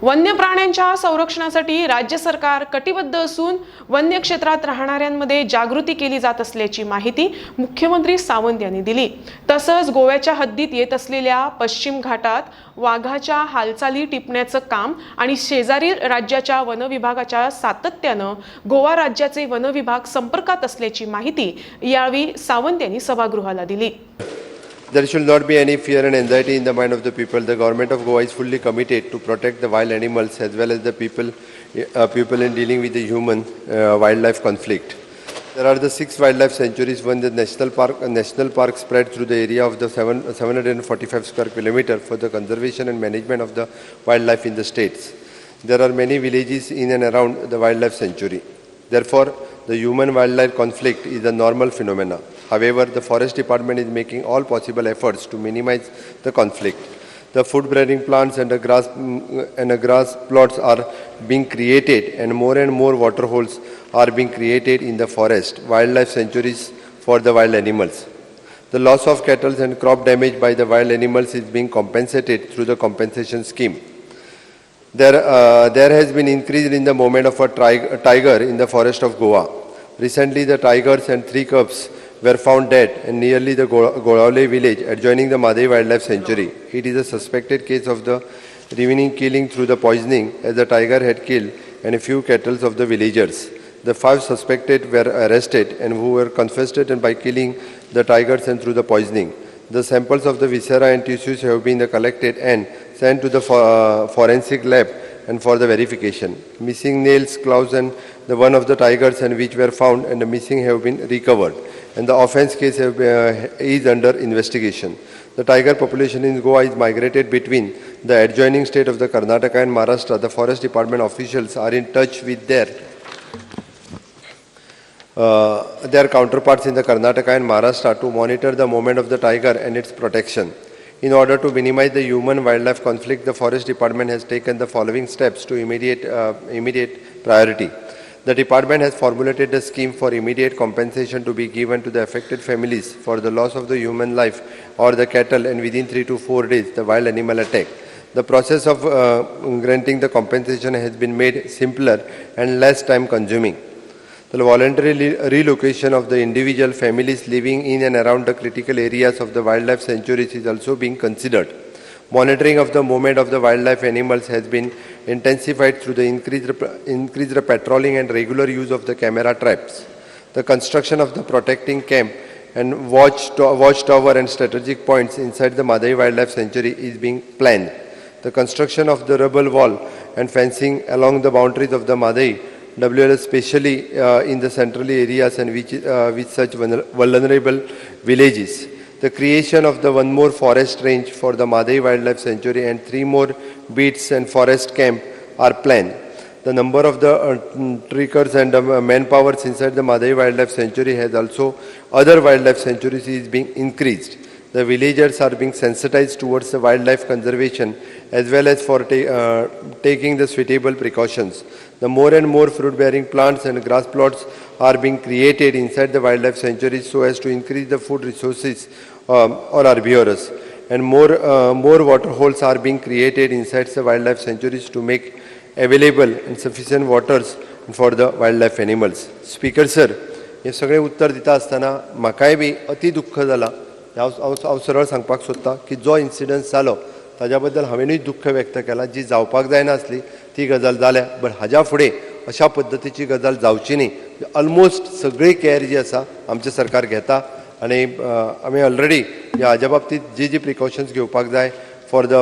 वन्य प्राण्यांच्या संरक्षणासाठी राज्य सरकार कटिबद्ध असून वन्य क्षेत्रात राहणाऱ्यांमध्ये जागृती केली जात असल्याची माहिती मुख्यमंत्री सावंत यांनी दिली। तसंच गोव्याच्या हद्दीत येत असलेल्या पश्चिम घाटात वाघाच्या हालचाली टिपण्याचं काम आणि शेजारी राज्याच्या वन विभागाच्या सातत्यानं गोवा राज्याचे वन विभाग संपर्कात असल्याची माहिती यावेळी सावंत यांनी सभागृहाला दिली। There should not be any fear and anxiety in the mind of the people. The government of Goa is fully committed to protect the wild animals as well as the people in dealing with the human wildlife conflict. There are the 6 wildlife sanctuaries, one the national park spread through the area of the 745 square kilometer for the conservation and management of the wildlife in the states. There are many villages in and around the wildlife sanctuary. Therefore, the human-wildlife conflict is a normal phenomenon. However, the Forest Department is making all possible efforts to minimize the conflict. The food-bearing plants and the grass plots are being created, and more water holes are being created in the forest, wildlife sanctuaries for the wild animals. The loss of cattle and crop damage by the wild animals is being compensated through the compensation scheme. There has been increase in the movement of a tiger in the forest of Goa. Recently, the tigers and 3 cubs were found dead in nearly the Golavle village adjoining the Madai Wildlife Sanctuary. It is a suspected case of the remaining killing through the poisoning, as the tiger had killed and a few cattle of the villagers. The 5 suspected were arrested and who were confessed by killing the tigers and through the poisoning. The samples of the viscera and tissues have been collected and sent to the forensic lab and for the verification. Missing nails, claws and the one of the tigers and which were found and the missing have been recovered, and the offence case is under investigation. The tiger population in Goa is migrated between the adjoining state of the Karnataka and Maharashtra. The Forest Department officials are in touch with their counterparts in the Karnataka and Maharashtra to monitor the movement of the tiger and its protection. In order to minimize the human-wildlife conflict, the Forest Department has taken the following steps to immediate priority. The department has formulated a scheme for immediate compensation to be given to the affected families for the loss of the human life or the cattle, and within 3 to 4 days the wild animal attack. The process of granting the compensation has been made simpler and less time consuming. The voluntary relocation of the individual families living in and around the critical areas of the wildlife sanctuaries is also being considered. Monitoring of the movement of the wildlife animals has been intensified through the increased patrolling and regular use of the camera traps. The construction of the protecting camp and watchtower and strategic points inside the Madai Wildlife Sanctuary is being planned. The construction of the rubble wall and fencing along the boundaries of the Madai WL, especially in the central areas and with such vulnerable villages. The creation of the 1 more forest range for the Madai Wildlife Sanctuary and 3 more beats and forest camp are planned. The number of the trekkers and manpower inside the Madai Wildlife Sanctuary has also other wildlife sanctuaries is being increased. The villagers are being sensitized towards the wildlife conservation as well as for taking the suitable precautions. The more and more fruit-bearing plants and grass plots are being created inside the wildlife sanctuaries so as to increase the food resources or herbivorous. And more water holes are being created inside the wildlife sanctuaries to make available and sufficient waters for the wildlife animals. Speaker sir, हे सगळे उत्तर दिता आसतना म्हाकाय B अति दुःख जाला. हांव सरळ सांगपाक सोदतां की जो इन्सिडन्स जालो ताज्या बद्दल हांवेनूय दुःख व्यक्त केलां. जी जावपाक जायनासली ती गजाल जाल्या, बट हाज्या फुडें अशा पद्दतीची गजाल जावची न्ही. ऑलमोस्ट सगळी केअर जी आसा आमचें सरकार घेता आनी आमी ऑलरेडी हाज्या बाबतींत जी प्रिकॉशन्स घेवपाक जाय फॉर द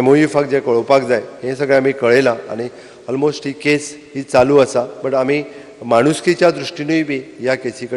MOUफाक जे कळोवपाक जाय हें सगळें आमी कळयलां आनी ऑलमोस्ट ही केस ही चालू आसा. बट आमी माणुसकीच्या दृश्टीनूय बी ह्या केसी कडेन